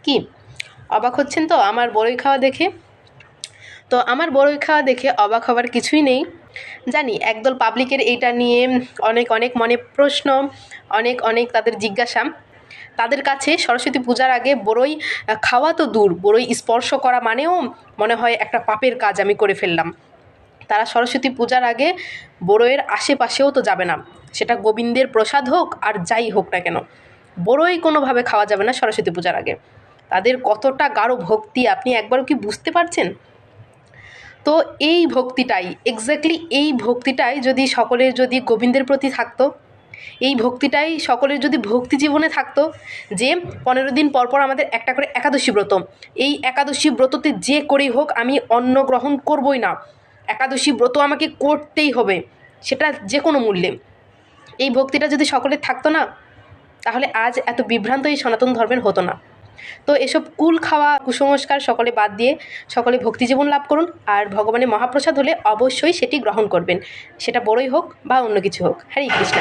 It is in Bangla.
কি অবাক হচ্ছেন তো আমার বড়ই খাওয়া দেখে? তো আমার বড়ই খাওয়া দেখে অবাক হবার কিছুই নেই। জানি একদল পাবলিকের এইটা নিয়ে অনেক অনেক মনে প্রশ্ন, অনেক অনেক তাদের জিজ্ঞাসা। তাদের কাছে সরস্বতী পূজার আগে বড়ই খাওয়া তো দূর, বড়ই স্পর্শ করা মানেও মনে হয় একটা পাপের কাজ আমি করে ফেললাম। তারা সরস্বতী পূজার আগে বড়ইয়ের আশেপাশেও তো যাবে না, সেটা গোবিন্দের প্রসাদ হোক আর যাই হোক না কেন, বড়ই কোনোভাবে খাওয়া যাবে না সরস্বতী পূজার আগে। তাদের কতটা গাঢ় ভক্তি আপনি একবারও কি বুঝতে পারছেন? তো এই ভক্তিটাই, এক্স্যাক্টলি এই ভক্তিটাই যদি সকলের যদি গোবিন্দের প্রতি থাকতো, এই ভক্তিটাই সকলের যদি ভক্তি জীবনে থাকতো, যে 15 দিন পর পর আমাদের একটা করে একাদশী ব্রত, এই একাদশী ব্রততে যে করেই হোক আমি অন্ন গ্রহণ করবই না, একাদশী ব্রত আমাকে করতেই হবে, সেটা যে কোনো মূল্যে, এই ভক্তিটা যদি সকলের থাকতো না, তাহলে আজ এত বিভ্রান্ত এই সনাতন ধর্মের হতো না। তো এসব কুল খাওয়া কুসংস্কার সকলে বাদ দিয়ে সকলে ভক্তিজীবন লাভ করুন, আর ভগবানের মহাপ্রসাদ হলে অবশ্যই সেটি গ্রহণ করবেন, সেটা বড়ই হোক বা অন্য কিছু হোক। হরে কৃষ্ণ।